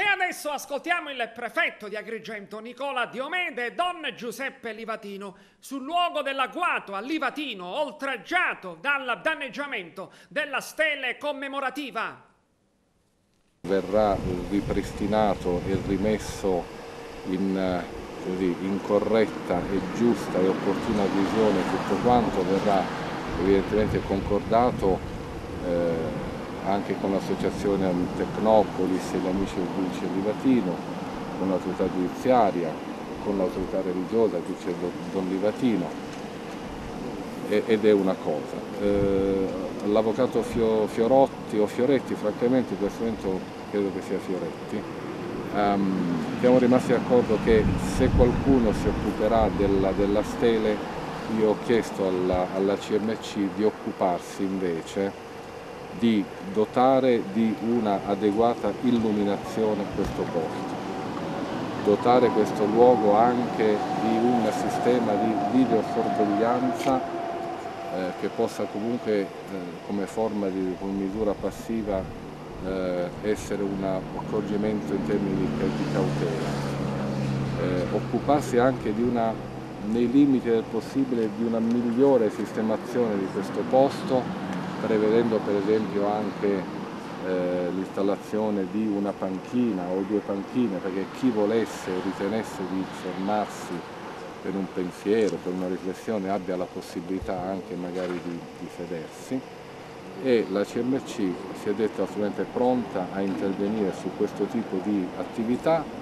E adesso ascoltiamo il prefetto di Agrigento, Nicola Diomede, e don Giuseppe Livatino, sul luogo dell'agguato a Livatino, oltraggiato dal danneggiamento della stele commemorativa. Verrà ripristinato e rimesso in corretta e giusta e opportuna visione tutto quanto, verrà evidentemente concordato anche con l'associazione Tecnopolis e gli amici del giudice Livatino, con l'autorità giudiziaria, con l'autorità religiosa, qui c'è Don Livatino, ed è una cosa. L'avvocato Fiorotti o Fioretti, francamente in questo momento credo che sia Fioretti, siamo rimasti d'accordo che se qualcuno si occuperà della stele, io ho chiesto alla CMC di occuparsi invece di dotare di una adeguata illuminazione questo posto, dotare questo luogo anche di un sistema di videosorveglianza che possa comunque come forma come misura passiva essere un accorgimento in termini di cautela, occuparsi anche di nei limiti del possibile di una migliore sistemazione di questo posto, prevedendo per esempio anche l'installazione di una panchina o due panchine, perché chi volesse o ritenesse di fermarsi per un pensiero, per una riflessione, abbia la possibilità anche magari di sedersi. E la CMC si è detta assolutamente pronta a intervenire su questo tipo di attività,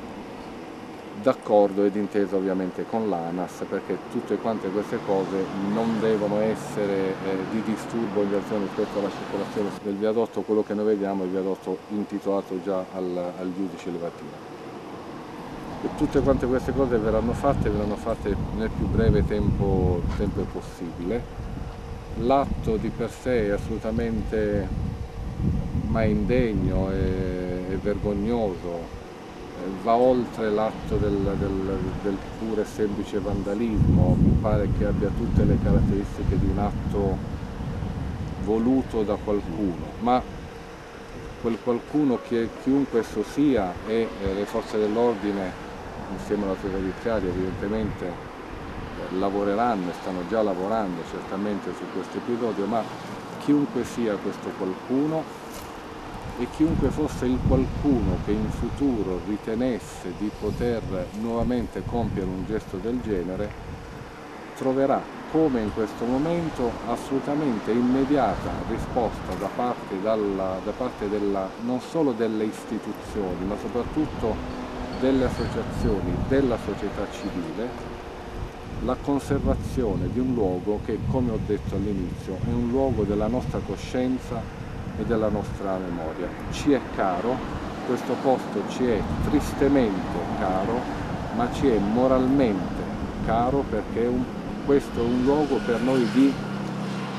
d'accordo ed intesa ovviamente con l'ANAS, perché tutte quante queste cose non devono essere di disturbo in relazione rispetto alla circolazione del viadotto. Quello che noi vediamo è il viadotto intitolato già al giudice Livatino. E tutte quante queste cose verranno fatte nel più breve tempo possibile. L'atto di per sé è assolutamente ma indegno e vergognoso, va oltre l'atto del puro e semplice vandalismo, mi pare che abbia tutte le caratteristiche di un atto voluto da qualcuno, ma quel qualcuno, chiunque esso sia, e le forze dell'ordine insieme all'autorità giudiziaria evidentemente lavoreranno e stanno già lavorando certamente su questo episodio, ma chiunque sia questo qualcuno e chiunque fosse il qualcuno che in futuro ritenesse di poter nuovamente compiere un gesto del genere, troverà, come in questo momento, assolutamente immediata risposta da parte non solo delle istituzioni, ma soprattutto delle associazioni, della società civile, la conservazione di un luogo che, come ho detto all'inizio, è un luogo della nostra coscienza e della nostra memoria. Ci è caro, questo posto ci è tristemente caro, ma ci è moralmente caro perché questo è un luogo per noi di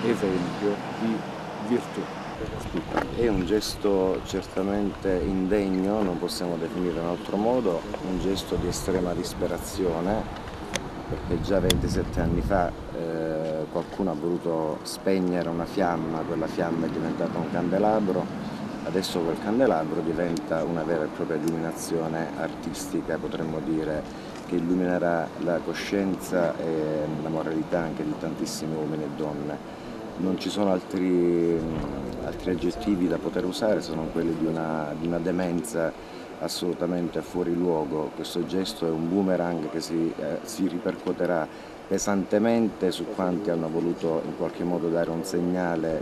esempio, di virtù. È un gesto certamente indegno, non possiamo definire in altro modo, un gesto di estrema disperazione, perché già 27 anni fa qualcuno ha voluto spegnere una fiamma, quella fiamma è diventata un candelabro, adesso quel candelabro diventa una vera e propria illuminazione artistica, potremmo dire, che illuminerà la coscienza e la moralità anche di tantissimi uomini e donne. Non ci sono altri aggettivi da poter usare se non quelli di una demenza assolutamente fuori luogo. Questo gesto è un boomerang che si ripercuoterà pesantemente su quanti hanno voluto in qualche modo dare un segnale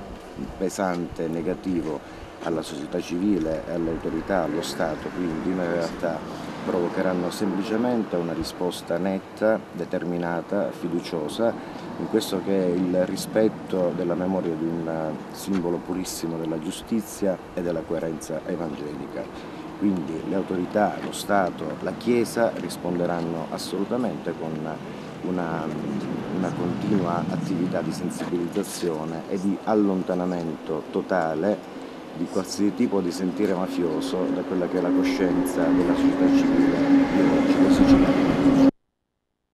pesante, negativo alla società civile, alle autorità, allo Stato, quindi in realtà provocheranno semplicemente una risposta netta, determinata, fiduciosa, in questo che è il rispetto della memoria di un simbolo purissimo della giustizia e della coerenza evangelica. Quindi le autorità, lo Stato, la Chiesa risponderanno assolutamente con una continua attività di sensibilizzazione e di allontanamento totale di qualsiasi tipo di sentire mafioso da quella che è la coscienza della società civile di oggi, dei siciliani.